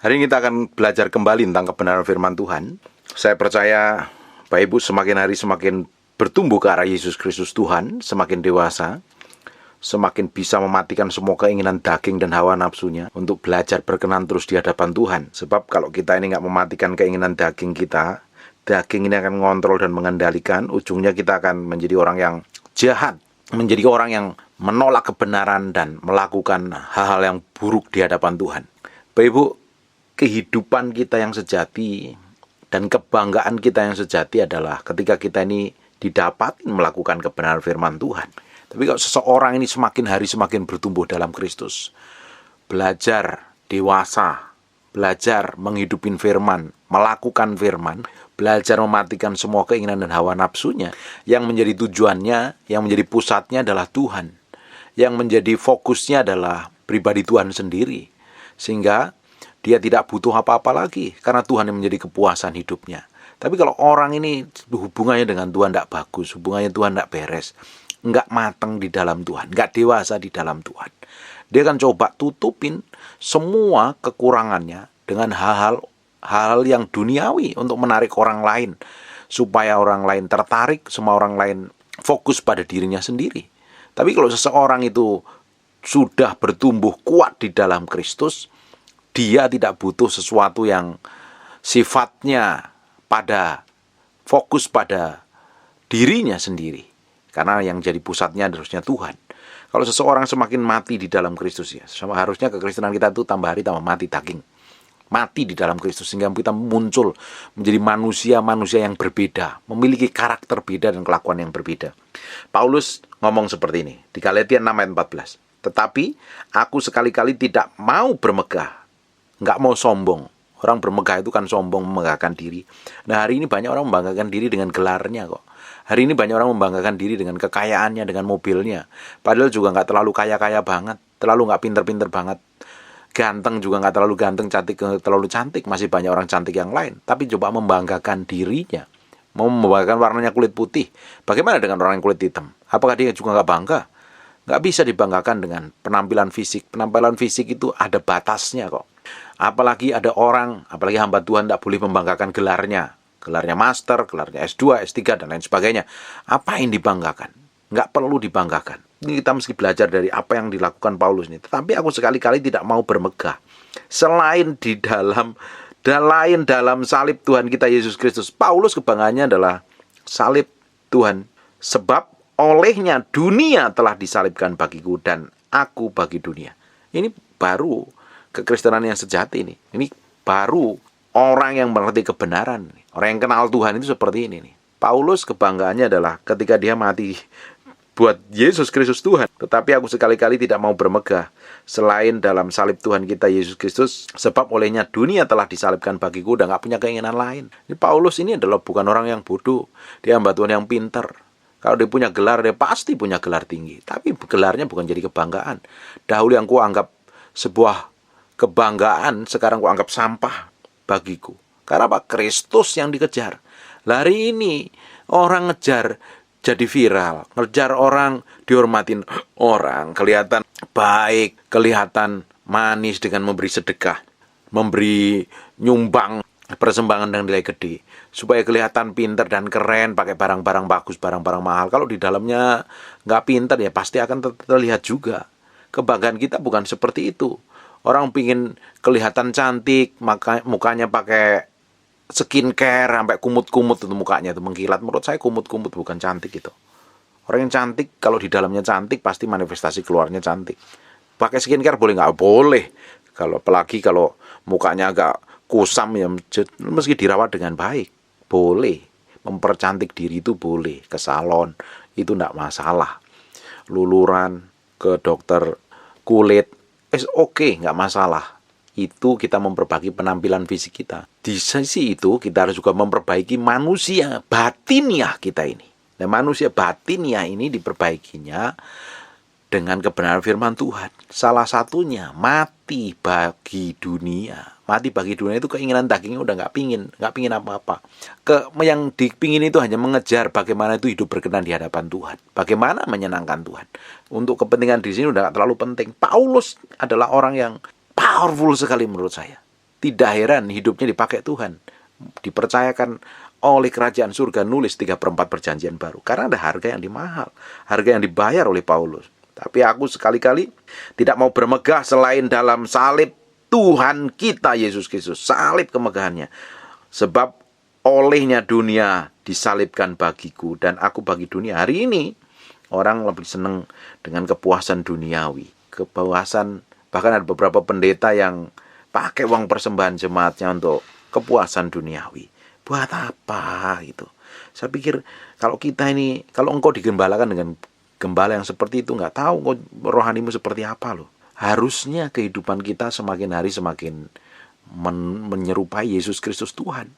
Hari ini kita akan belajar kembali tentang kebenaran firman Tuhan. Saya percaya Bapak Ibu semakin hari semakin bertumbuh ke arah Yesus Kristus Tuhan, semakin dewasa, semakin bisa mematikan semua keinginan daging dan hawa nafsunya untuk belajar berkenan terus di hadapan Tuhan. Sebab kalau kita ini nggak mematikan keinginan daging kita, daging ini akan mengontrol dan mengendalikan. Ujungnya kita akan menjadi orang yang jahat, menjadi orang yang menolak kebenaran dan melakukan hal-hal yang buruk di hadapan Tuhan. Bapak Ibu, kehidupan kita yang sejati dan kebanggaan kita yang sejati adalah ketika kita ini didapat melakukan kebenaran firman Tuhan. Tapi kalau seseorang ini semakin hari semakin bertumbuh dalam Kristus, belajar dewasa, belajar menghidupin firman, melakukan firman, belajar mematikan semua keinginan dan hawa nafsunya, yang menjadi tujuannya, yang menjadi pusatnya adalah Tuhan, yang menjadi fokusnya adalah pribadi Tuhan sendiri, sehingga dia tidak butuh apa-apa lagi, karena Tuhan yang menjadi kepuasan hidupnya. Tapi kalau orang ini hubungannya dengan Tuhan tidak bagus, hubungannya Tuhan tidak beres, nggak matang di dalam Tuhan, nggak dewasa di dalam Tuhan, dia akan coba tutupin semua kekurangannya dengan hal-hal yang duniawi untuk menarik orang lain, supaya orang lain tertarik, semua orang lain fokus pada dirinya sendiri. Tapi kalau seseorang itu sudah bertumbuh kuat di dalam Kristus, dia tidak butuh sesuatu yang sifatnya fokus pada dirinya sendiri. Karena yang jadi pusatnya harusnya Tuhan. Kalau seseorang semakin mati di dalam Kristus, ya, harusnya kekristenan kita itu tambah hari tambah mati daging. Mati di dalam Kristus, sehingga kita muncul menjadi manusia-manusia yang berbeda, memiliki karakter beda dan kelakuan yang berbeda. Paulus ngomong seperti ini di Galatia 6 ayat 14. Tetapi aku sekali-kali tidak mau bermegah, nggak mau sombong. Orang bermegah itu kan sombong, membanggakan diri. Nah, hari ini banyak orang membanggakan diri dengan gelarnya kok. Hari ini banyak orang membanggakan diri dengan kekayaannya, dengan mobilnya. Padahal juga nggak terlalu kaya-kaya banget, terlalu nggak pinter-pinter banget. Ganteng juga nggak terlalu ganteng, cantik terlalu cantik. Masih banyak orang cantik yang lain. Tapi coba membanggakan dirinya, mau membanggakan warnanya kulit putih. Bagaimana dengan orang yang kulit hitam? Apakah dia juga nggak bangga? Nggak bisa dibanggakan dengan penampilan fisik. Penampilan fisik itu ada batasnya kok. Apalagi ada orang, apalagi hamba Tuhan tidak boleh membanggakan gelarnya. Gelarnya master, gelarnya S2, S3, dan lain sebagainya. Apa yang dibanggakan? Nggak perlu dibanggakan. Ini kita mesti belajar dari apa yang dilakukan Paulus ini. Tetapi aku sekali-kali tidak mau bermegah. Selain dalam salib Tuhan kita Yesus Kristus. Paulus kebanggaannya adalah salib Tuhan. Sebab olehnya dunia telah disalibkan bagiku dan aku bagi dunia. Ini baru kekristenan yang sejati ini. Ini baru orang yang mengerti kebenaran. Orang yang kenal Tuhan itu seperti ini nih. Paulus kebanggaannya adalah ketika dia mati buat Yesus Kristus Tuhan. Tetapi aku sekali-kali tidak mau bermegah selain dalam salib Tuhan kita Yesus Kristus. Sebab olehnya dunia telah disalibkan bagiku dan gak punya keinginan lain. Ini Paulus ini adalah bukan orang yang bodoh. Dia hamba Tuhan yang pintar. Kalau dia punya gelar, dia pasti punya gelar tinggi. Tapi gelarnya bukan jadi kebanggaan. Dahulu yang ku anggap sebuah kebanggaan, sekarang ku anggap sampah bagiku. Karena apa? Kristus yang dikejar. Hari ini orang ngejar jadi viral, ngejar orang dihormatin orang, kelihatan baik, kelihatan manis dengan memberi sedekah, memberi nyumbang persembahan dengan nilai gede, supaya kelihatan pintar dan keren, pakai barang-barang bagus, barang-barang mahal. Kalau di dalamnya nggak pintar, ya pasti akan terlihat juga. Kebanggaan kita bukan seperti itu. Orang pingin kelihatan cantik, mukanya pakai skincare, sampai kumut-kumut itu mukanya itu mengkilat. Menurut saya kumut-kumut bukan cantik itu. Orang yang cantik, kalau di dalamnya cantik, pasti manifestasi keluarnya cantik. Pakai skincare boleh nggak? Boleh. Apalagi kalau mukanya agak kusam, ya meski dirawat dengan baik. Boleh. Mempercantik diri itu boleh. Ke salon, itu nggak masalah. Luluran, ke dokter kulit, oke, nggak masalah. Itu kita memperbaiki penampilan fisik kita. Di sisi itu kita harus juga memperbaiki manusia batiniah kita ini. Nah, manusia batiniah ini diperbaikinya dengan kebenaran firman Tuhan. Salah satunya mati bagi dunia. Mati bagi dunia itu keinginan dagingnya udah nggak pingin apa-apa. Yang dipingin itu hanya mengejar bagaimana itu hidup berkenan di hadapan Tuhan. Bagaimana menyenangkan Tuhan. Untuk kepentingan di sini udah nggak terlalu penting. Paulus adalah orang yang powerful sekali menurut saya. Tidak heran hidupnya dipakai Tuhan. Dipercayakan oleh kerajaan surga nulis 3/4 perjanjian baru. Karena ada harga yang dimahal. Harga yang dibayar oleh Paulus. Tapi aku sekali-kali tidak mau bermegah selain dalam salib Tuhan kita Yesus Kristus. Salib kemegahannya. Sebab olehnya dunia disalibkan bagiku dan aku bagi dunia. Hari ini orang lebih senang dengan kepuasan duniawi. Kepuasan, bahkan ada beberapa pendeta yang pakai uang persembahan jemaatnya untuk kepuasan duniawi. Buat apa itu? Saya pikir kalau engkau digembalakan dengan gembala yang seperti itu, nggak tahu engkau rohanimu seperti apa loh. Harusnya kehidupan kita semakin hari semakin menyerupai Yesus Kristus Tuhan.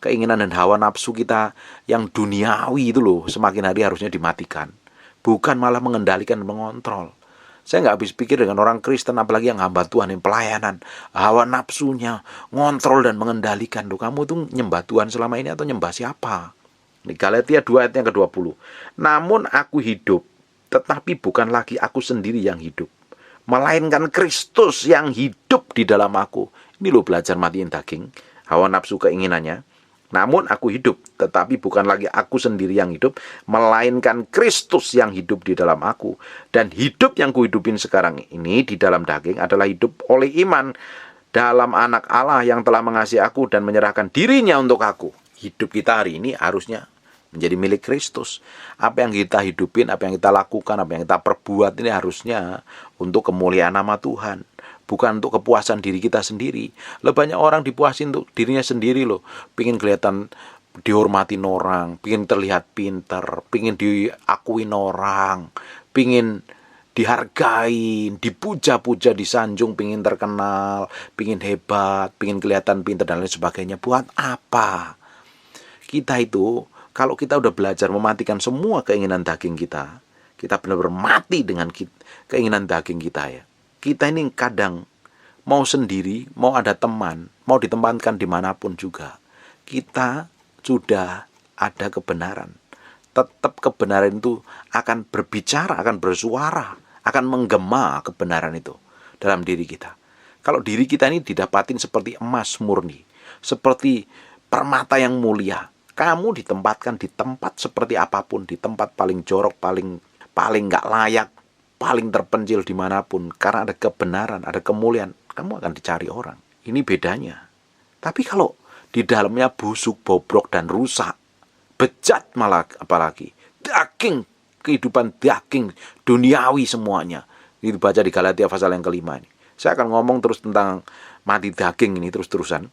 Keinginan dan hawa nafsu kita yang duniawi itu loh, semakin hari harusnya dimatikan. Bukan malah mengendalikan dan mengontrol. Saya nggak habis pikir dengan orang Kristen, apalagi yang hamba Tuhan, yang pelayanan. Hawa nafsunya, ngontrol dan mengendalikan. Loh, kamu tuh nyembah Tuhan selama ini atau nyembah siapa? Ini Galatia 2 ayat yang ke-20. Namun aku hidup, tetapi bukan lagi aku sendiri yang hidup, melainkan Kristus yang hidup di dalam aku. Ini loh belajar matiin daging, hawa nafsu keinginannya. Namun aku hidup, tetapi bukan lagi aku sendiri yang hidup, melainkan Kristus yang hidup di dalam aku. Dan hidup yang kuhidupin sekarang ini di dalam daging adalah hidup oleh iman dalam anak Allah yang telah mengasihi aku dan menyerahkan dirinya untuk aku. Hidup kita hari ini harusnya menjadi milik Kristus. Apa yang kita hidupin, apa yang kita lakukan, apa yang kita perbuat ini harusnya untuk kemuliaan nama Tuhan. Bukan untuk kepuasan diri kita sendiri. Banyak orang dipuasin untuk dirinya sendiri loh. Pingin kelihatan dihormatin orang, pingin terlihat pintar, pingin diakuin orang, pingin dihargain, dipuja-puja, disanjung, pingin terkenal, pingin hebat, pingin kelihatan pintar dan lain sebagainya. Buat apa? Kita itu, kalau kita udah belajar mematikan semua keinginan daging kita, kita benar-benar mati dengan keinginan daging kita ya. Kita ini kadang mau sendiri, mau ada teman, mau ditempatkan dimanapun juga, kita sudah ada kebenaran. Tetap kebenaran itu akan berbicara, akan bersuara, akan menggema kebenaran itu dalam diri kita. Kalau diri kita ini didapatin seperti emas murni, seperti permata yang mulia, kamu ditempatkan di tempat seperti apapun, di tempat paling jorok, paling nggak layak, paling terpencil dimanapun, karena ada kebenaran, ada kemuliaan, kamu akan dicari orang. Ini bedanya. Tapi kalau di dalamnya busuk, bobrok, dan rusak, bejat malah apalagi, daging, kehidupan daging, duniawi semuanya. Ini baca di Galatia pasal yang ke-5 ini. Saya akan ngomong terus tentang mati daging ini terus-terusan.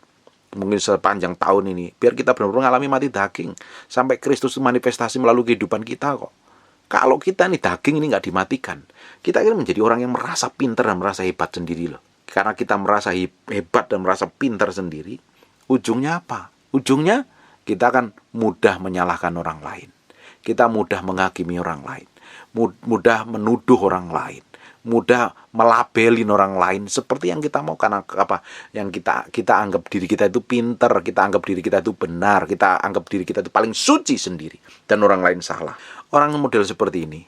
Mungkin sepanjang tahun ini, biar kita benar-benar mengalami mati daging. Sampai Kristus manifestasi melalui kehidupan kita kok. Kalau kita nih daging ini nggak dimatikan, kita akan menjadi orang yang merasa pintar dan merasa hebat sendiri loh. Karena kita merasa hebat dan merasa pintar sendiri, ujungnya apa? Ujungnya kita akan mudah menyalahkan orang lain. Kita mudah menghakimi orang lain. Mudah menuduh orang lain. Mudah melabelin orang lain seperti yang kita mau, karena apa? Yang kita anggap diri kita itu pintar, kita anggap diri kita itu benar, kita anggap diri kita itu paling suci sendiri dan orang lain salah. Orang model seperti ini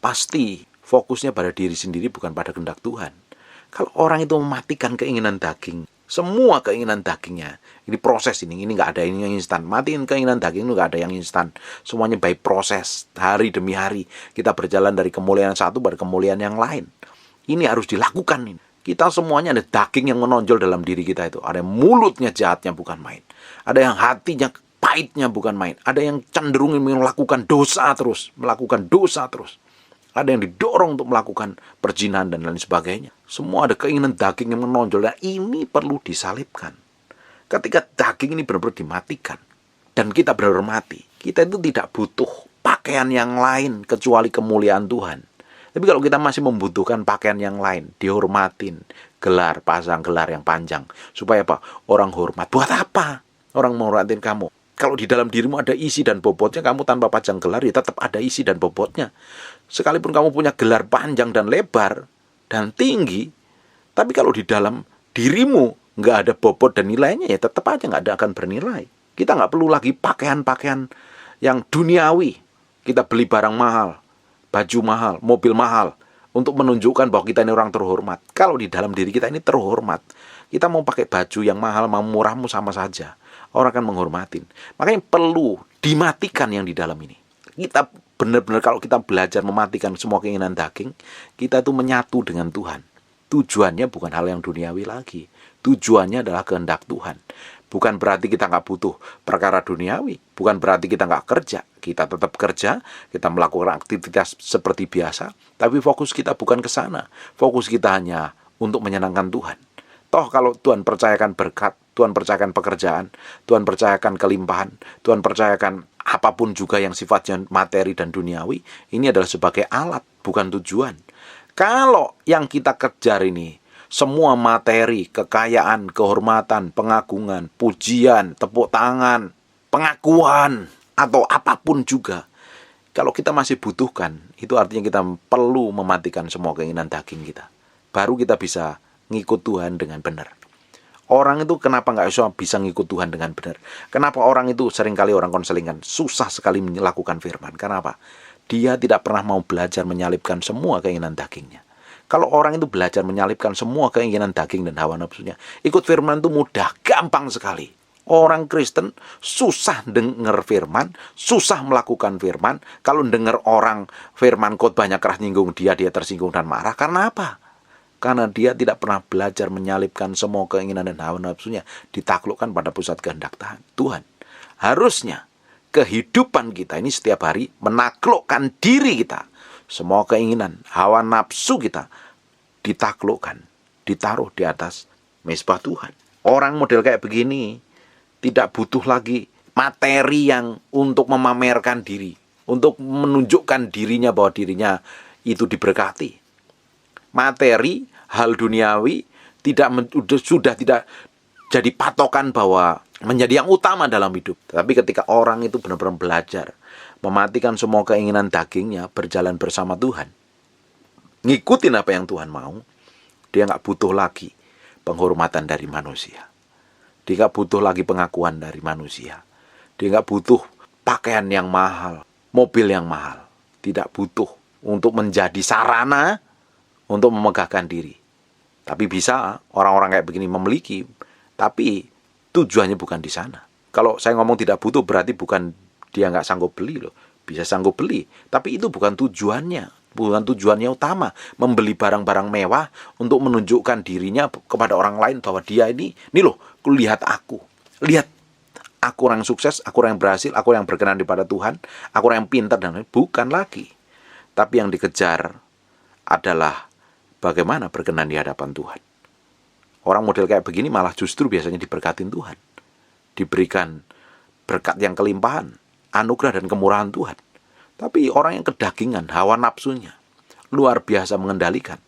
pasti fokusnya pada diri sendiri, bukan pada kehendak Tuhan. Kalau orang itu mematikan keinginan daging, semua keinginan dagingnya, ini proses ini nggak ada ini yang instan. Matiin keinginan daging itu nggak ada yang instan. Semuanya by proses, hari demi hari kita berjalan dari kemuliaan satu pada kemuliaan yang lain. Ini harus dilakukan ini. Kita semuanya ada daging yang menonjol dalam diri kita itu. Ada yang mulutnya jahatnya bukan main. Ada yang hatinya pahitnya bukan main. Ada yang cenderung melakukan dosa terus, Ada yang didorong untuk melakukan perzinahan dan lain sebagainya. Semua ada keinginan daging yang menonjol, dan ini perlu disalibkan. Ketika daging ini benar-benar dimatikan dan kita benar-benar mati, kita itu tidak butuh pakaian yang lain kecuali kemuliaan Tuhan. Tapi kalau kita masih membutuhkan pakaian yang lain, dihormatin, pasang gelar yang panjang, supaya apa? Orang hormat. Buat apa orang menghormatin kamu? Kalau di dalam dirimu ada isi dan bobotnya, kamu tanpa pasang gelar ya tetap ada isi dan bobotnya. Sekalipun kamu punya gelar panjang dan lebar dan tinggi, tapi kalau di dalam dirimu nggak ada bobot dan nilainya, ya tetap aja nggak akan bernilai. Kita nggak perlu lagi pakaian-pakaian yang duniawi. Kita beli barang mahal, baju mahal, mobil mahal, untuk menunjukkan bahwa kita ini orang terhormat. Kalau di dalam diri kita ini terhormat, Kita mau pakai baju yang mahal, mau murahmu sama saja. Orang akan menghormatin. Makanya perlu dimatikan yang di dalam ini. Kita benar-benar kalau kita belajar mematikan semua keinginan daging, kita tuh menyatu dengan Tuhan. Tujuannya bukan hal yang duniawi lagi. Tujuannya adalah kehendak Tuhan. Bukan berarti kita nggak butuh perkara duniawi. Bukan berarti kita nggak kerja. Kita tetap kerja, kita melakukan aktivitas seperti biasa. Tapi fokus kita bukan ke sana. Fokus kita hanya untuk menyenangkan Tuhan. Toh kalau Tuhan percayakan berkat, Tuhan percayakan pekerjaan, Tuhan percayakan kelimpahan, Tuhan percayakan apapun juga yang sifatnya materi dan duniawi, ini adalah sebagai alat, bukan tujuan. Kalau yang kita kejar ini, semua materi, kekayaan, kehormatan, pengagungan, pujian, tepuk tangan, pengakuan, atau apapun juga, kalau kita masih butuhkan, itu artinya kita perlu mematikan semua keinginan daging kita. Baru kita bisa ngikut Tuhan dengan benar. Orang itu kenapa nggak bisa ngikut Tuhan dengan benar? Kenapa orang itu seringkali orang konseling susah sekali melakukan firman? Kenapa? Dia tidak pernah mau belajar menyalipkan semua keinginan dagingnya. Kalau orang itu belajar menyalipkan semua keinginan daging dan hawa nafsunya, ikut firman itu mudah, gampang sekali. Orang Kristen susah dengar firman, susah melakukan firman. Kalau dengar orang firman khotbahnya keras nyinggung dia tersinggung dan marah. Karena apa? Karena dia tidak pernah belajar menyalipkan semua keinginan dan hawa nafsunya, ditaklukkan pada pusat kehendak Tuhan. Harusnya kehidupan kita ini setiap hari menaklukkan diri kita. Semua keinginan, hawa nafsu kita ditaklukkan, ditaruh di atas mezbah Tuhan. Orang model kayak begini tidak butuh lagi materi yang untuk memamerkan diri, untuk menunjukkan dirinya bahwa dirinya itu diberkati. Materi, hal duniawi sudah tidak jadi patokan bahwa menjadi yang utama dalam hidup. Tapi ketika orang itu benar-benar belajar mematikan semua keinginan dagingnya, berjalan bersama Tuhan, ngikutin apa yang Tuhan mau, dia nggak butuh lagi penghormatan dari manusia. Dia nggak butuh lagi pengakuan dari manusia. Dia nggak butuh pakaian yang mahal, mobil yang mahal. Tidak butuh untuk menjadi sarana untuk memegahkan diri. Tapi bisa orang-orang kayak begini memiliki, tapi tujuannya bukan di sana. Kalau saya ngomong tidak butuh berarti bukan dia nggak sanggup beli loh. Bisa sanggup beli. Tapi itu bukan tujuannya. Bukan tujuannya utama. Membeli barang-barang mewah untuk menunjukkan dirinya kepada orang lain bahwa dia ini loh, lihat aku. Lihat. Aku orang sukses, aku orang yang berhasil, aku orang yang berkenan kepada Tuhan, aku orang yang pintar dan lain. Bukan lagi. Tapi yang dikejar adalah bagaimana berkenan di hadapan Tuhan. Orang model kayak begini malah justru biasanya diberkatin Tuhan. Diberikan berkat yang kelimpahan, anugerah dan kemurahan Tuhan. Tapi orang yang kedagingan, hawa nafsunya luar biasa mengendalikan,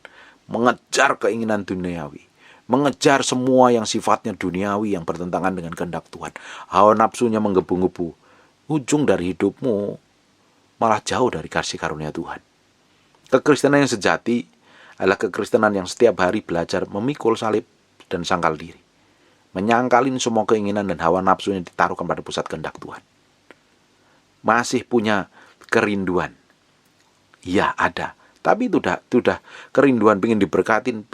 mengejar keinginan duniawi, mengejar semua yang sifatnya duniawi yang bertentangan dengan kehendak Tuhan. Hawa nafsunya menggebu-gebu. Ujung dari hidupmu malah jauh dari kasih karunia Tuhan. Kekristenan yang sejati adalah kekristenan yang setiap hari belajar memikul salib dan sangkal diri. Menyangkalin semua keinginan dan hawa nafsunya ditaruhkan pada pusat kehendak Tuhan. Masih punya kerinduan. Ya ada. Tapi itu sudah kerinduan pingin diberkatin,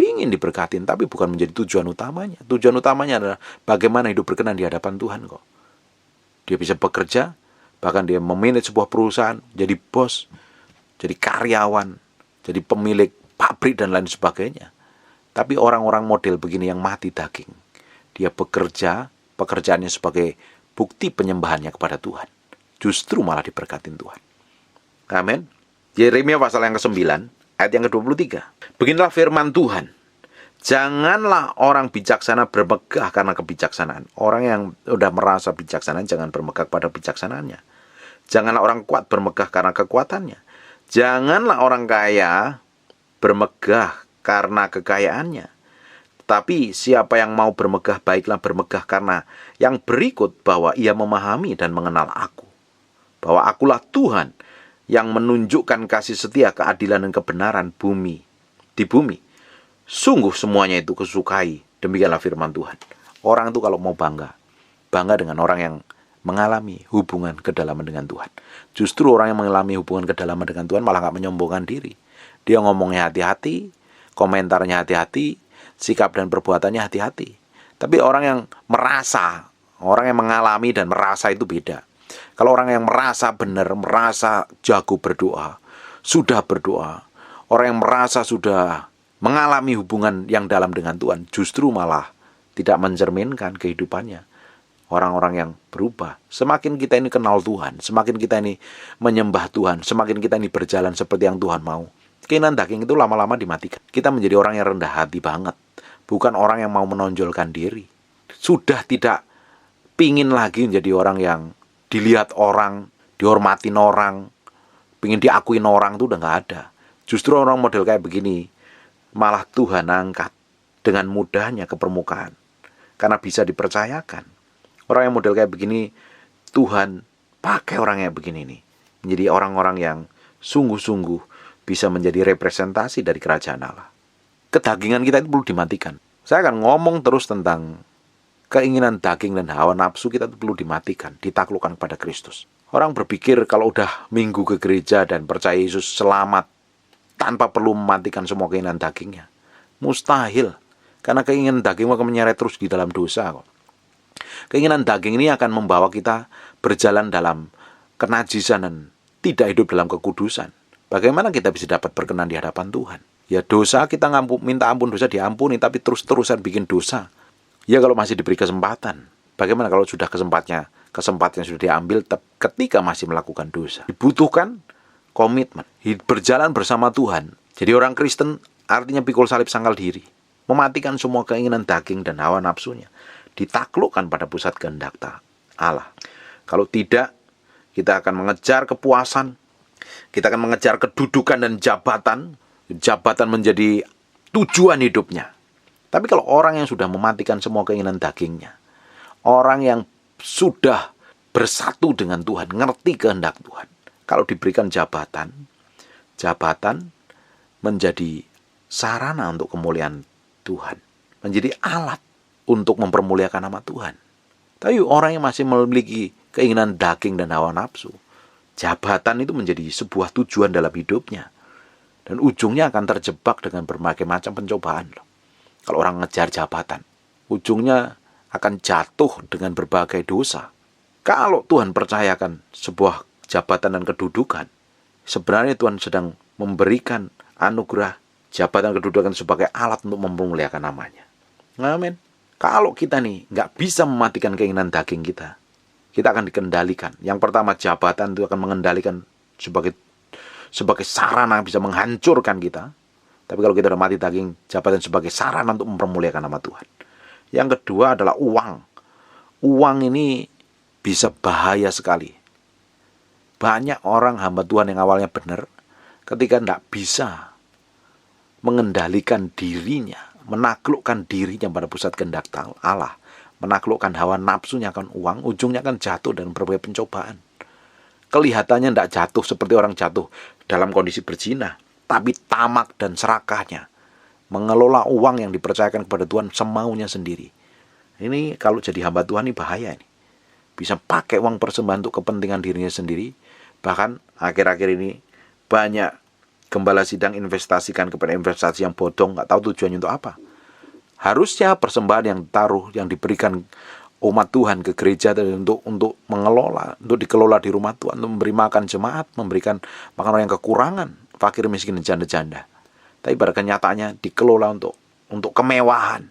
tapi bukan menjadi tujuan utamanya. Tujuan utamanya adalah bagaimana hidup berkenan di hadapan Tuhan kok. Dia bisa bekerja, bahkan dia memanage sebuah perusahaan, jadi bos, jadi karyawan, jadi pemilik pabrik dan lain sebagainya. Tapi orang-orang model begini yang mati daging, dia bekerja, pekerjaannya sebagai bukti penyembahannya kepada Tuhan. Justru malah diberkatin Tuhan. Amin. Yeremia pasal yang ke-9, ayat yang ke-23. Beginilah firman Tuhan. Janganlah orang bijaksana bermegah karena kebijaksanaan. Orang yang sudah merasa bijaksana jangan bermegah pada bijaksanaannya. Janganlah orang kuat bermegah karena kekuatannya. Janganlah orang kaya bermegah karena kekayaannya. Tapi siapa yang mau bermegah, baiklah bermegah karena yang berikut, bahwa ia memahami dan mengenal aku. Bahwa akulah Tuhan yang menunjukkan kasih setia, keadilan dan kebenaran di bumi. Sungguh semuanya itu kusukai. Demikianlah firman Tuhan. Orang itu kalau mau bangga dengan orang yang mengalami hubungan kedalaman dengan Tuhan. Justru orang yang mengalami hubungan kedalaman dengan Tuhan malah gak menyombongkan diri. Dia ngomongnya hati-hati, komentarnya hati-hati, sikap dan perbuatannya hati-hati. Tapi orang yang merasa, orang yang mengalami dan merasa itu beda. Kalau orang yang merasa benar, merasa jago berdoa, sudah berdoa, orang yang merasa sudah mengalami hubungan yang dalam dengan Tuhan, justru malah tidak mencerminkan kehidupannya. Orang-orang yang berubah. Semakin kita ini kenal Tuhan, semakin kita ini menyembah Tuhan, semakin kita ini berjalan seperti yang Tuhan mau, keinginan daging itu lama-lama dimatikan. Kita menjadi orang yang rendah hati banget. Bukan orang yang mau menonjolkan diri. Sudah tidak pingin lagi menjadi orang yang dilihat orang, dihormatin orang, pingin diakuin orang, itu udah gak ada. Justru orang model kayak begini malah Tuhan angkat dengan mudahnya ke permukaan, karena bisa dipercayakan. Orang yang model kayak begini, Tuhan pakai orang yang begini nih, menjadi orang-orang yang sungguh-sungguh bisa menjadi representasi dari kerajaan Allah. Kedagingan kita itu perlu dimatikan. Saya akan ngomong terus tentang keinginan daging dan hawa nafsu kita itu perlu dimatikan, ditaklukkan kepada Kristus. Orang berpikir kalau udah minggu ke gereja dan percaya Yesus selamat tanpa perlu mematikan semua keinginan dagingnya. Mustahil. Karena keinginan daging akan menyeret terus di dalam dosa kok. Keinginan daging ini akan membawa kita berjalan dalam kenajisan dan tidak hidup dalam kekudusan. Bagaimana kita bisa dapat berkenan di hadapan Tuhan? Ya dosa, kita minta ampun dosa diampuni, tapi terus-terusan bikin dosa. Ya kalau masih diberi kesempatan. Bagaimana kalau sudah kesempatan sudah diambil ketika masih melakukan dosa? Dibutuhkan komitmen, berjalan bersama Tuhan. Jadi orang Kristen artinya pikul salib sangkal diri, mematikan semua keinginan daging dan hawa nafsunya, ditaklukkan pada pusat kehendak Allah. Kalau tidak, kita akan mengejar kepuasan, kita akan mengejar kedudukan dan jabatan menjadi tujuan hidupnya. Tapi kalau orang yang sudah mematikan semua keinginan dagingnya, orang yang sudah bersatu dengan Tuhan, ngerti kehendak Tuhan, kalau diberikan jabatan menjadi sarana untuk kemuliaan Tuhan, menjadi alat untuk mempermuliakan nama Tuhan. Tapi orang yang masih memiliki keinginan daging dan hawa nafsu, jabatan itu menjadi sebuah tujuan dalam hidupnya, dan ujungnya akan terjebak dengan berbagai macam pencobaan. Kalau orang ngejar jabatan, ujungnya akan jatuh dengan berbagai dosa. Kalau Tuhan percayakan sebuah jabatan dan kedudukan, sebenarnya Tuhan sedang memberikan anugerah jabatan kedudukan sebagai alat untuk mempermuliakan namanya. Amin. Kalau kita nih nggak bisa mematikan keinginan daging kita akan dikendalikan. Yang pertama, jabatan itu akan mengendalikan sebagai sarana yang bisa menghancurkan kita. Tapi kalau kita udah mati daging, jabatan sebagai sarana untuk mempermuliakan nama Tuhan. Yang kedua adalah uang. Uang ini bisa bahaya sekali. Banyak orang hamba Tuhan yang awalnya benar, ketika tidak bisa mengendalikan dirinya, menaklukkan dirinya pada pusat kehendak Allah, menaklukkan hawa nafsunya akan uang, ujungnya akan jatuh dalam berbagai pencobaan. Kelihatannya tidak jatuh seperti orang jatuh dalam kondisi berzina, tapi tamak dan serakahnya mengelola uang yang dipercayakan kepada Tuhan semaunya sendiri. Ini kalau jadi hamba Tuhan ini bahaya ini. Bisa pakai uang persembahan untuk kepentingan dirinya sendiri. Bahkan akhir-akhir ini banyak gembala sidang investasikan kepada investasi yang bodong, nggak tahu tujuannya untuk apa. Harusnya persembahan yang diberikan umat Tuhan ke gereja untuk mengelola, untuk dikelola di rumah Tuhan, untuk memberi makan jemaat, memberikan makan orang yang kekurangan, fakir miskin dan janda-janda. Tapi pada kenyataannya dikelola untuk kemewahan,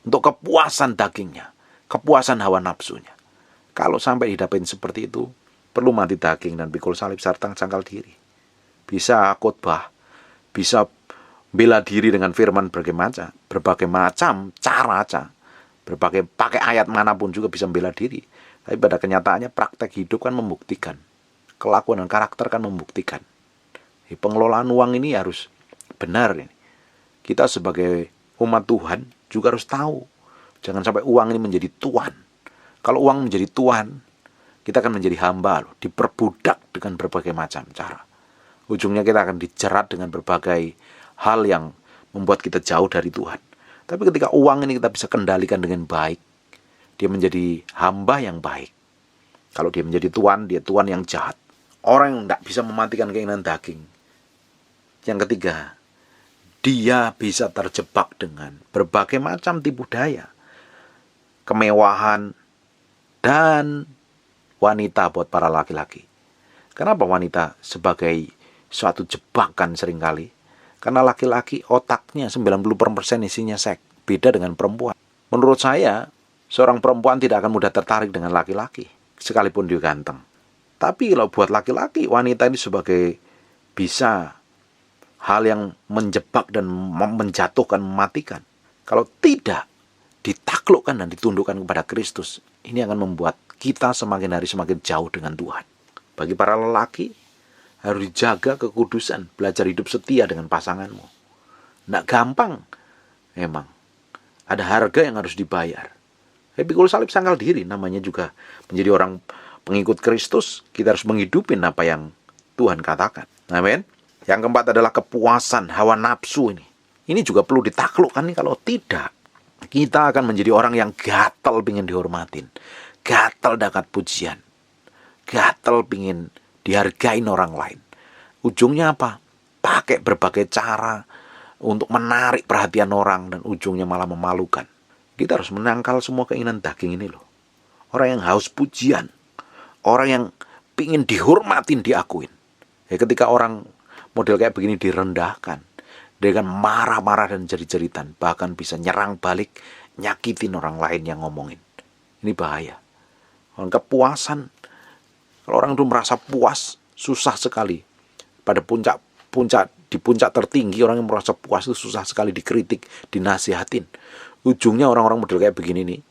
untuk kepuasan dagingnya, kepuasan hawa nafsunya. Kalau sampai didapatkan seperti itu, perlu mati daging dan pikul salib serta sangkal diri. Bisa khotbah, bisa bela diri dengan firman berbagai macam cara, pakai ayat manapun juga bisa bela diri. Tapi pada kenyataannya praktek hidup kan membuktikan, kelakuan dan karakter kan membuktikan. Pengelolaan uang ini harus benar ini. Kita sebagai umat Tuhan juga harus tahu, jangan sampai uang ini menjadi tuan. Kalau uang menjadi tuan, kita akan menjadi hamba, diperbudak dengan berbagai macam cara. Ujungnya kita akan dijerat dengan berbagai hal yang membuat kita jauh dari Tuhan. Tapi ketika uang ini kita bisa kendalikan dengan baik, dia menjadi hamba yang baik. Kalau dia menjadi tuan, dia tuan yang jahat. Orang yang tidak bisa mematikan keinginan daging. Yang ketiga, dia bisa terjebak dengan berbagai macam tipu daya, kemewahan, dan wanita buat para laki-laki. Kenapa wanita sebagai suatu jebakan seringkali? Karena laki-laki otaknya 90% isinya seks, beda dengan perempuan. Menurut saya, seorang perempuan tidak akan mudah tertarik dengan laki-laki, sekalipun dia ganteng. Tapi kalau buat laki-laki, wanita ini sebagai bisa hal yang menjebak dan menjatuhkan, mematikan. Kalau tidak ditaklukkan dan ditundukkan kepada Kristus, ini akan membuat kita semakin hari semakin jauh dengan Tuhan. Bagi para lelaki, harus dijaga kekudusan, belajar hidup setia dengan pasanganmu. Nggak gampang, memang. Ada harga yang harus dibayar. Pikul salib sangkal diri, namanya juga menjadi orang pengikut Kristus, kita harus menghidupin apa yang Tuhan katakan. Amin. Yang keempat adalah kepuasan, hawa nafsu ini. Ini juga perlu ditaklukkan nih, kalau tidak, kita akan menjadi orang yang gatal pingin dihormatin, gatal dapat pujian, gatal pingin dihargain orang lain. Ujungnya apa? Pakai berbagai cara untuk menarik perhatian orang dan ujungnya malah memalukan. Kita harus menangkal semua keinginan daging ini loh. Orang yang haus pujian, orang yang pingin dihormatin, diakuin. Ya, ketika orang model kayak begini direndahkan, dia akan marah-marah dan jerit-jeritan, bahkan bisa nyerang balik, nyakitin orang lain yang ngomongin. Ini bahaya. Kepuasan, kalau orang itu merasa puas, susah sekali. Pada di puncak tertinggi, orang yang merasa puas itu susah sekali dikritik, dinasihatin. Ujungnya orang-orang model kayak begini nih,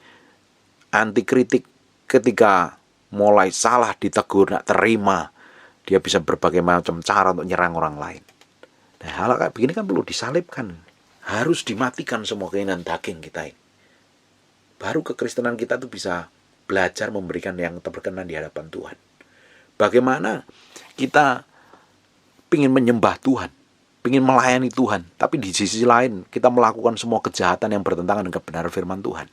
anti kritik. Ketika mulai salah ditegur, nggak terima, dia bisa berbagai macam cara untuk nyerang orang lain. Nah, hal kayak begini kan perlu disalibkan. Harus dimatikan semua keinginan daging kita ini. Baru kekristenan kita tuh bisa belajar memberikan yang terberkenan di hadapan Tuhan. Bagaimana kita pingin menyembah Tuhan, pingin melayani Tuhan, tapi di sisi lain kita melakukan semua kejahatan yang bertentangan dengan kebenaran firman Tuhan.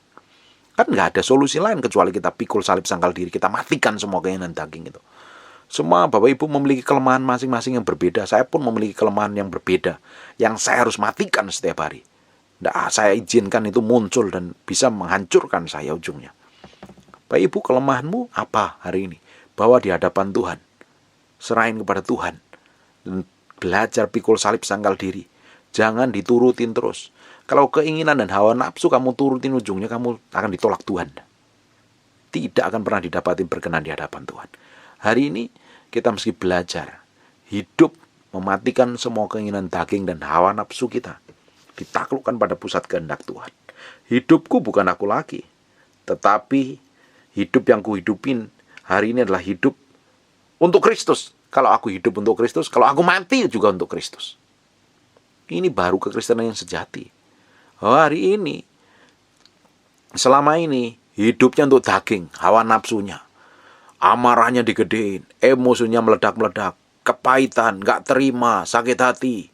Kan nggak ada solusi lain kecuali kita pikul salib sangkal diri, kita matikan semua keinginan daging itu. Semua Bapak Ibu memiliki kelemahan masing-masing yang berbeda. Saya pun memiliki kelemahan yang berbeda, yang saya harus matikan setiap hari. Nggak saya izinkan itu muncul dan bisa menghancurkan saya ujungnya. Bapak Ibu, kelemahanmu apa hari ini? Bawa di hadapan Tuhan, serahin kepada Tuhan, dan belajar pikul salib sangkal diri. Jangan diturutin terus. Kalau keinginan dan hawa nafsu kamu turutin, ujungnya kamu akan ditolak Tuhan. Tidak akan pernah didapati berkenan di hadapan Tuhan. Hari ini kita mesti belajar hidup mematikan semua keinginan daging dan hawa nafsu kita, ditaklukkan pada pusat kehendak Tuhan. Hidupku bukan aku lagi, tetapi hidup yang kuhidupin hari ini adalah hidup untuk Kristus. Kalau aku hidup untuk Kristus, kalau aku mati juga untuk Kristus. Ini baru kekristenan yang sejati. Hari ini, selama ini hidupnya untuk daging, hawa nafsunya, amarahnya digedein, emosinya meledak-meledak, kepahitan, gak terima, sakit hati,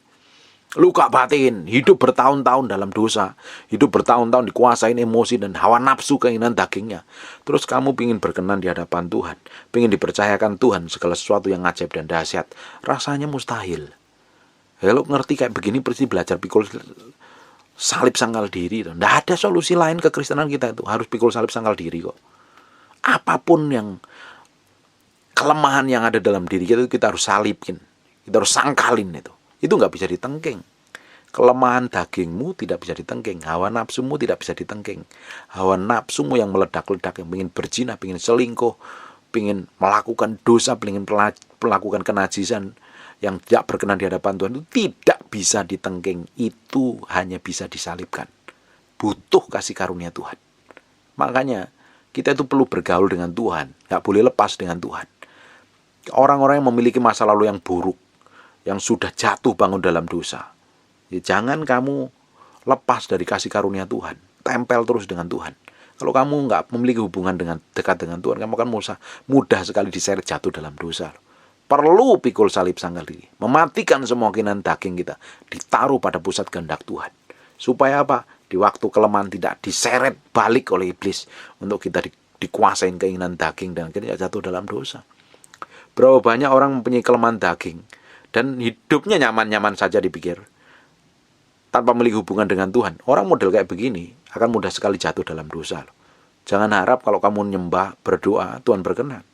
luka batin, hidup bertahun-tahun dalam dosa, hidup bertahun-tahun dikuasain emosi dan hawa nafsu keinginan dagingnya. Terus kamu pingin berkenan di hadapan Tuhan, pingin dipercayakan Tuhan segala sesuatu yang ajaib dan dahsyat, rasanya mustahil. Kalau ngerti kayak begini, pasti belajar pikul salib sangkal diri. Tidak ada solusi lain kekristenan kita itu, harus pikul salib sangkal diri kok. Apapun yang kelemahan yang ada dalam diri kita, kita harus salibin, kita harus sangkalin itu. Itu nggak bisa ditengking. Kelemahan dagingmu tidak bisa ditengking, hawa nafsumu tidak bisa ditengking. Hawa nafsumu yang meledak-ledak, yang ingin berzina, ingin selingkuh, ingin melakukan dosa, ingin melakukan kenajisan yang tidak berkenan di hadapan Tuhan, itu tidak bisa ditengking. Itu hanya bisa disalibkan. Butuh kasih karunia Tuhan. Makanya kita itu perlu bergaul dengan Tuhan, nggak boleh lepas dengan Tuhan. Orang-orang yang memiliki masa lalu yang buruk, yang sudah jatuh bangun dalam dosa, ya jangan kamu lepas dari kasih karunia Tuhan. Tempel terus dengan Tuhan. Kalau kamu nggak memiliki hubungan dekat dengan Tuhan, kamu akan mudah sekali diseret jatuh dalam dosa. Perlu pikul salib sangkal diri, mematikan semua keinginan daging kita, ditaruh pada pusat kehendak Tuhan. Supaya apa? Di waktu kelemahan tidak diseret balik oleh iblis untuk kita dikuasain keinginan daging dan akhirnya jatuh dalam dosa. Berapa banyak orang mempunyai kelemahan daging dan hidupnya nyaman-nyaman saja dipikir. tanpa memiliki hubungan dengan Tuhan, orang model kayak begini akan mudah sekali jatuh dalam dosa loh. Jangan harap kalau kamu nyembah, berdoa, Tuhan berkenan.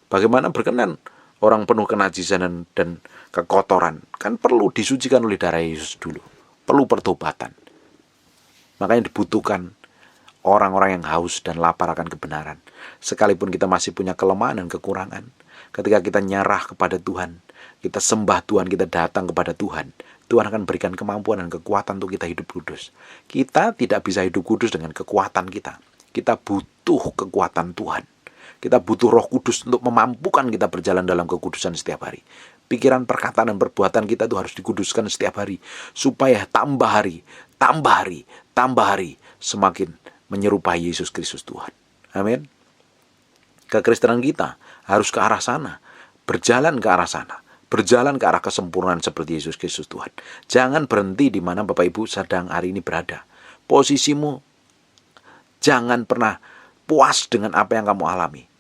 Bagaimana berkenan orang penuh kenajisan dan kekotoran? Kan perlu disucikan oleh darah Yesus dulu. Perlu pertobatan. Makanya dibutuhkan orang-orang yang haus dan lapar akan kebenaran. Sekalipun kita masih punya kelemahan dan kekurangan, ketika kita nyerah kepada Tuhan, kita sembah Tuhan, kita datang kepada Tuhan, Tuhan akan berikan kemampuan dan kekuatan untuk kita hidup kudus. Kita tidak bisa hidup kudus dengan kekuatan kita. Kita butuh kekuatan Tuhan. Kita butuh Roh Kudus untuk memampukan kita berjalan dalam kekudusan setiap hari. Pikiran, perkataan, dan perbuatan kita itu harus dikuduskan setiap hari. Supaya tambah hari, semakin menyerupai Yesus Kristus Tuhan. Amin. Kekristenan kita harus ke arah sana. Berjalan ke arah sana. Berjalan ke arah kesempurnaan seperti Yesus Kristus Tuhan. Jangan berhenti di mana Bapak Ibu sedang hari ini berada. Posisimu, jangan pernah puas dengan apa yang kamu alami.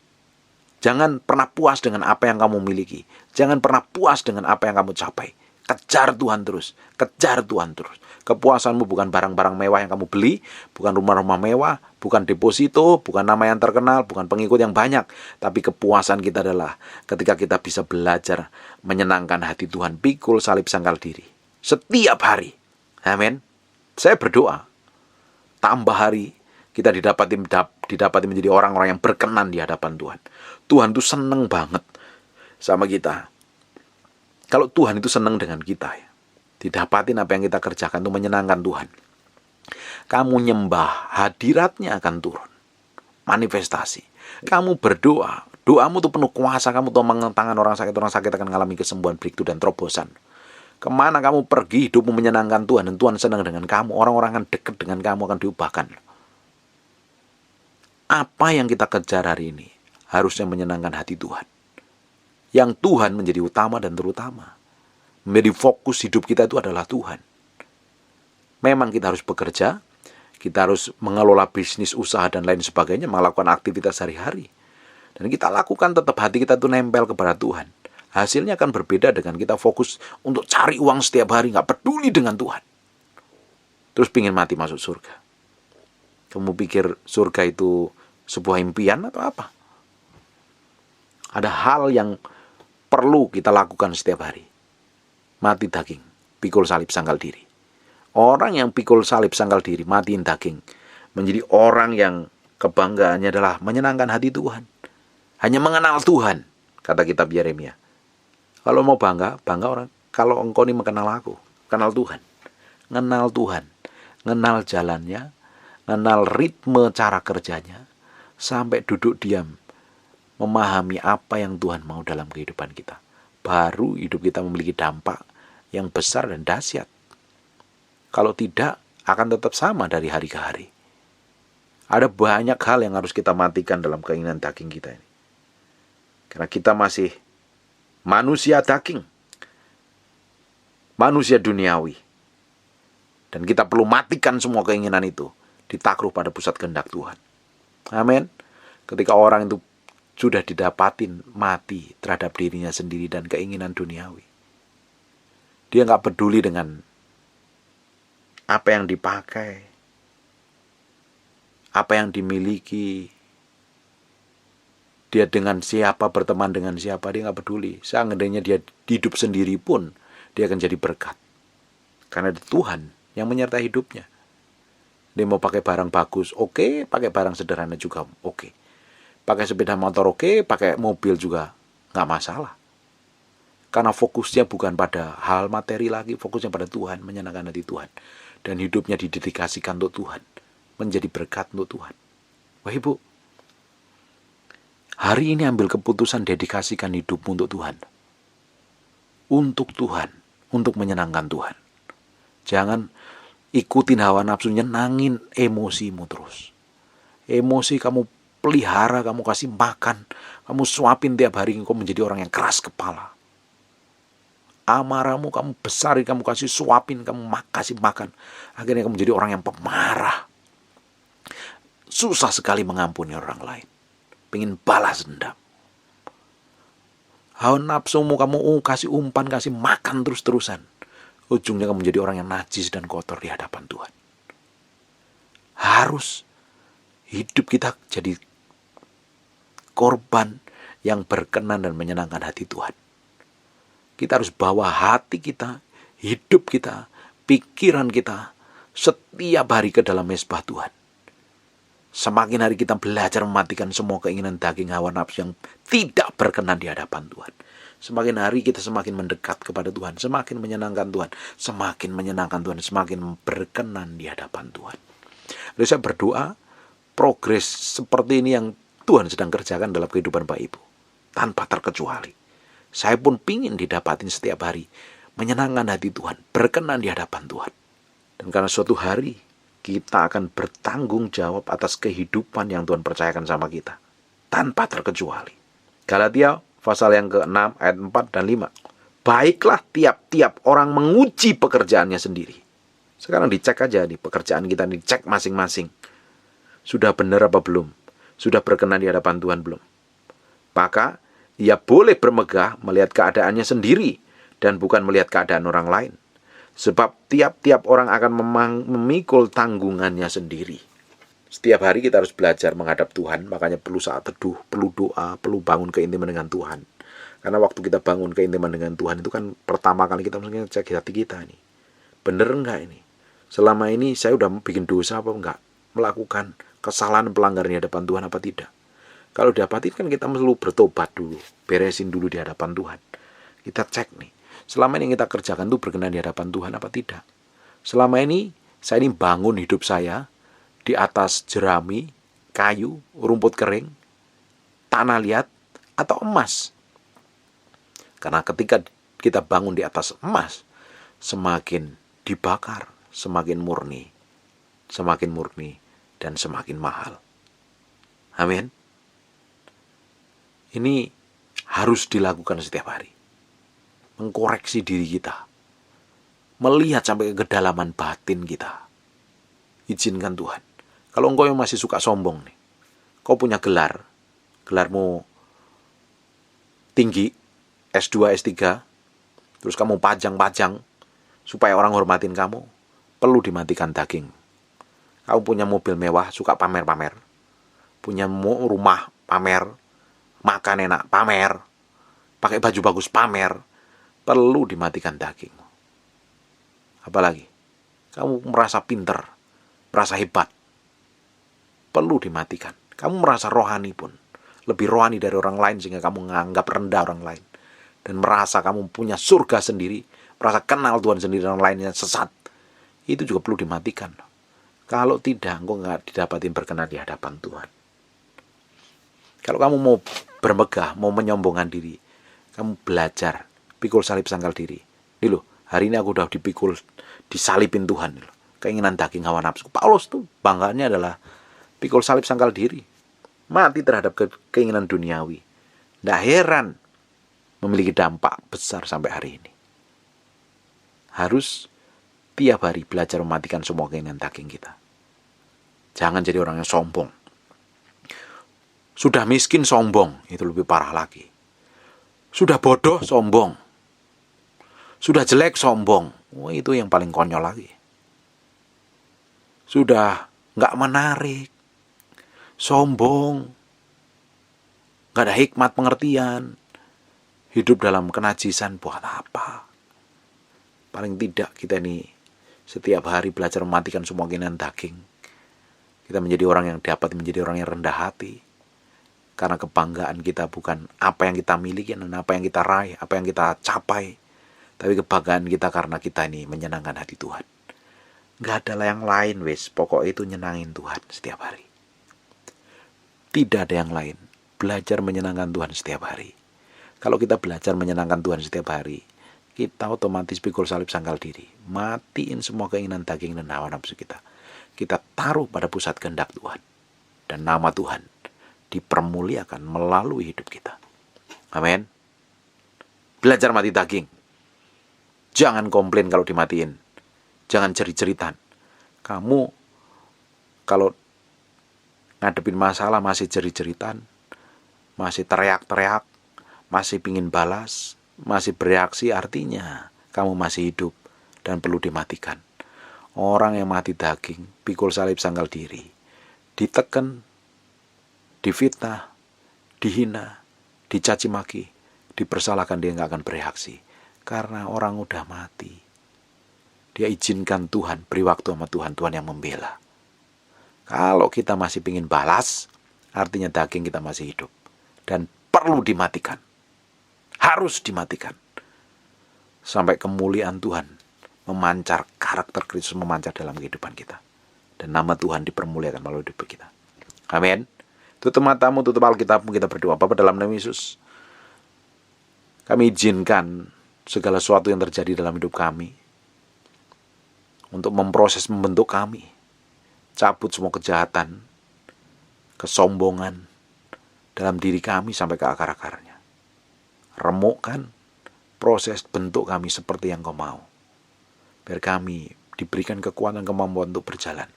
Jangan pernah puas dengan apa yang kamu miliki. Jangan pernah puas dengan apa yang kamu capai. Kejar Tuhan terus. Kejar Tuhan terus. Kepuasanmu bukan barang-barang mewah yang kamu beli, bukan rumah-rumah mewah, bukan deposito, bukan nama yang terkenal, bukan pengikut yang banyak. Tapi kepuasan kita adalah ketika kita bisa belajar menyenangkan hati Tuhan, pikul salib sangkal diri. Setiap hari. Amin. Saya berdoa, tambah hari kita didapati menjadi orang-orang yang berkenan di hadapan Tuhan. Tuhan itu senang banget sama kita. Kalau Tuhan itu senang dengan kita, ya, didapatin apa yang kita kerjakan itu menyenangkan Tuhan. Kamu nyembah, hadiratnya akan turun. Manifestasi. Kamu berdoa, doamu tuh penuh kuasa. Kamu tuh tangan orang sakit akan mengalami kesembuhan, breakthrough, dan terobosan. Kemana kamu pergi, hidupmu menyenangkan Tuhan, dan Tuhan senang dengan kamu. Orang-orang akan dekat dengan kamu, akan diubahkan. Apa yang kita kejar hari ini harusnya menyenangkan hati Tuhan. Yang Tuhan menjadi utama dan terutama. Menjadi fokus hidup kita itu adalah Tuhan. Memang kita harus bekerja, kita harus mengelola bisnis, usaha, dan lain sebagainya, melakukan aktivitas sehari-hari. Dan kita lakukan tetap hati kita itu nempel kepada Tuhan. Hasilnya akan berbeda dengan kita fokus untuk cari uang setiap hari, nggak peduli dengan Tuhan. Terus pingin mati masuk surga. Kamu pikir surga itu sebuah impian atau apa? Ada hal yang perlu kita lakukan setiap hari. Mati daging, pikul salib sangkal diri. Orang yang pikul salib sangkal diri, matiin daging, menjadi orang yang kebanggaannya adalah menyenangkan hati Tuhan. Hanya mengenal Tuhan, kata kitab Yeremia. Kalau mau bangga orang. Kalau engkau ini mengenal aku, kenal Tuhan. Kenal Tuhan, kenal jalannya, kenal ritme cara kerjanya, sampai duduk diam, memahami apa yang Tuhan mau dalam kehidupan kita. Baru hidup kita memiliki dampak yang besar dan dahsyat. Kalau tidak, akan tetap sama dari hari ke hari. Ada banyak hal yang harus kita matikan dalam keinginan daging kita ini. Karena kita masih manusia daging, manusia duniawi. Dan kita perlu matikan semua keinginan itu, ditakluk pada pusat kehendak Tuhan. Amin. Ketika orang itu sudah didapatin mati terhadap dirinya sendiri dan keinginan duniawi, dia nggak peduli dengan apa yang dipakai, apa yang dimiliki, dia dengan siapa, berteman dengan siapa, dia nggak peduli. Seandainya dia hidup sendiri pun, dia akan jadi berkat. Karena Tuhan yang menyertai hidupnya. Dia mau pakai barang bagus, oke. Pakai barang sederhana juga, oke. Pakai sepeda motor, oke. Pakai mobil juga, nggak masalah. Karena fokusnya bukan pada hal materi lagi, fokusnya pada Tuhan, menyenangkan hati Tuhan. Dan hidupnya didedikasikan untuk Tuhan, menjadi berkat untuk Tuhan. Wah Ibu, hari ini ambil keputusan dedikasikan hidupmu untuk Tuhan. Untuk Tuhan, untuk menyenangkan Tuhan. Jangan ikutin hawa nafsu, nyenangin emosimu terus. Emosi kamu pelihara, kamu kasih makan, kamu suapin tiap hari, kamu menjadi orang yang keras kepala. Amarahmu kamu besarin, kamu kasih suapin, kamu kasih makan. Akhirnya kamu menjadi orang yang pemarah. Susah sekali mengampuni orang lain. Pengen balas dendam. Hawa nafsumu kamu kasih umpan, kasih makan terus-terusan. ujungnya kamu menjadi orang yang najis dan kotor di hadapan Tuhan. Harus hidup kita jadi korban yang berkenan dan menyenangkan hati Tuhan. Kita harus bawa hati kita, hidup kita, pikiran kita setiap hari ke dalam mezbah Tuhan. Semakin hari kita belajar mematikan semua keinginan daging hawa nafsu yang tidak berkenan di hadapan Tuhan. Semakin hari kita semakin mendekat kepada Tuhan, semakin menyenangkan Tuhan, semakin menyenangkan Tuhan, semakin berkenan di hadapan Tuhan. Lalu saya berdoa, progres seperti ini yang Tuhan sedang kerjakan dalam kehidupan Bapak Ibu, tanpa terkecuali. Saya pun pingin didapatin setiap hari, menyenangkan hati Tuhan, berkenan di hadapan Tuhan. Dan karena suatu hari, kita akan bertanggung jawab atas kehidupan yang Tuhan percayakan sama kita, tanpa terkecuali. Galatia pasal yang ke-6 ayat 4 dan 5. Baiklah tiap-tiap orang menguji pekerjaannya sendiri. Sekarang dicek aja nih pekerjaan kita, dicek masing-masing. Sudah benar apa belum? Sudah berkenan di hadapan Tuhan belum? Maka ia boleh bermegah melihat keadaannya sendiri dan bukan melihat keadaan orang lain. Sebab tiap-tiap orang akan memikul tanggungannya sendiri. Setiap hari kita harus belajar menghadap Tuhan, makanya perlu saat teduh, perlu doa, perlu bangun keintiman dengan Tuhan. Karena waktu kita bangun keintiman dengan Tuhan itu kan pertama kali kita mesti cek hati kita nih. Bener enggak ini? Selama ini saya udah bikin dosa apa enggak? Melakukan kesalahan pelanggaran di hadapan Tuhan apa tidak? Kalau dapati kan kita perlu bertobat dulu, beresin dulu di hadapan Tuhan. Kita cek nih, selama ini yang kita kerjakan itu berkenan di hadapan Tuhan apa tidak? Selama ini saya ini bangun hidup saya di atas jerami, kayu, rumput kering, tanah liat, atau emas. Karena ketika kita bangun di atas emas, semakin dibakar, semakin murni, dan semakin mahal. Amin. Ini harus dilakukan setiap hari. Mengkoreksi diri kita. Melihat sampai ke kedalaman batin kita. Izinkan Tuhan. Kalau engkau yang masih suka sombong nih, kau punya gelarmu tinggi, S2, S3, terus kamu pajang-pajang supaya orang hormatin kamu, perlu dimatikan daging. Kamu punya mobil mewah, suka pamer-pamer, punya rumah pamer, makan enak pamer, pakai baju bagus pamer, perlu dimatikan daging. Apalagi kamu merasa pinter, merasa hebat, perlu dimatikan. Kamu merasa rohani pun, lebih rohani dari orang lain sehingga kamu menganggap rendah orang lain. Dan merasa kamu punya surga sendiri, merasa kenal Tuhan sendiri dan orang lainnya sesat. Itu juga perlu dimatikan. Kalau tidak, engkau nggak didapatin berkenan di hadapan Tuhan. Kalau kamu mau bermegah, mau menyombongkan diri, kamu belajar, pikul salib sangkal diri. Nih loh, hari ini aku udah dipikul, disalibin Tuhan. Nih loh. Keinginan daging hawa nafsu. Paulus tuh bangganya adalah pikul salib sangkal diri. Mati terhadap keinginan duniawi. Tidak heran memiliki dampak besar sampai hari ini. Harus tiap hari belajar mematikan semua keinginan daging kita. Jangan jadi orang yang sombong. Sudah miskin sombong, itu lebih parah lagi. Sudah bodoh sombong. Sudah jelek sombong. Wah, itu yang paling konyol lagi. Sudah nggak menarik, sombong, nggak ada hikmat pengertian, hidup dalam kenajisan buat apa? Paling tidak kita ini setiap hari belajar mematikan semua keinginan daging. Kita menjadi orang yang dapat menjadi orang yang rendah hati. Karena kebanggaan kita bukan apa yang kita miliki dan apa yang kita raih, apa yang kita capai. Tapi kebanggaan kita karena kita ini menyenangkan hati Tuhan. Gak ada yang lain wes, pokok itu nyenangin Tuhan setiap hari. Tidak ada yang lain. Belajar menyenangkan Tuhan setiap hari. Kalau kita belajar menyenangkan Tuhan setiap hari, kita otomatis pikul salib sangkal diri. Matiin semua keinginan daging dan hawa nafsu kita. Kita taruh pada pusat kehendak Tuhan. Dan nama Tuhan dipermuliakan melalui hidup kita. Amin. Belajar mati daging. Jangan komplain kalau dimatiin. Jangan jerit-jeritan. Kamu kalau ngadepin masalah masih jerit-jeritan, masih teriak-teriak, masih pingin balas, masih bereaksi, artinya kamu masih hidup dan perlu dimatikan. Orang yang mati daging, pikul salib sangkal diri, ditekan, difitnah, dihina, dicaci maki, dipersalahkan, dia nggak akan bereaksi. Karena orang udah mati. Dia izinkan Tuhan, beri waktu sama Tuhan, Tuhan yang membela. Kalau kita masih ingin balas, artinya daging kita masih hidup. Dan perlu dimatikan. Harus dimatikan. Sampai kemuliaan Tuhan memancar, karakter Kristus memancar dalam kehidupan kita. Dan nama Tuhan dipermuliakan melalui hidup kita. Amin. Tutup matamu, tutup Alkitabmu, kita berdoa. Bapa, dalam nama Yesus, kami izinkan segala sesuatu yang terjadi dalam hidup kami untuk memproses, membentuk kami. Cabut semua kejahatan, kesombongan dalam diri kami sampai ke akar-akarnya. Remukkan, proses, bentuk kami seperti yang Kau mau. Biar kami diberikan kekuatan, kemampuan untuk berjalan,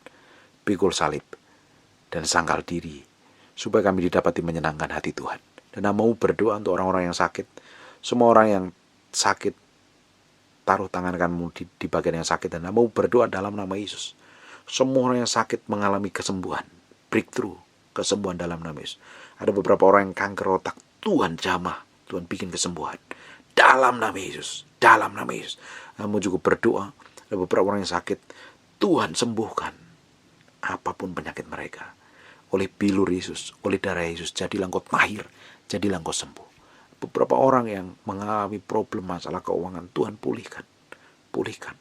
pikul salib, dan sangkal diri, supaya kami didapati menyenangkan hati Tuhan. Dan mau berdoa untuk orang-orang yang sakit. Semua orang yang sakit, taruh tangan kamu di bagian yang sakit, dan mau berdoa dalam nama Yesus. Semua orang yang sakit mengalami kesembuhan, breakthrough, kesembuhan dalam nama Yesus. Ada beberapa orang yang kanker otak, Tuhan jamah, Tuhan bikin kesembuhan dalam nama Yesus, dalam nama Yesus. Kamu juga berdoa, ada beberapa orang yang sakit, Tuhan sembuhkan apapun penyakit mereka. Oleh bilur Yesus, oleh darah Yesus, jadilah engkau mahir, jadilah engkau sembuh. Beberapa orang yang mengalami problem masalah keuangan, Tuhan pulihkan, pulihkan.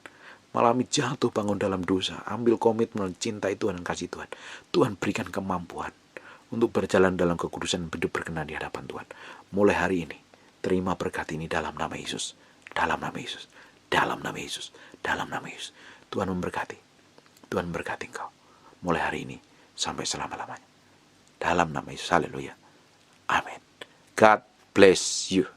Mengalami jatuh bangun dalam dosa, ambil komitmen cintai Tuhan dan kasih Tuhan. Tuhan berikan kemampuan untuk berjalan dalam kekudusan, hidup berkenan di hadapan Tuhan. Mulai hari ini, terima berkat ini dalam nama Yesus, dalam nama Yesus, dalam nama Yesus, dalam nama Yesus. Tuhan memberkati, Tuhan memberkati engkau. Mulai hari ini sampai selama-lamanya. Dalam nama Yesus, haleluya. Amin. God bless you.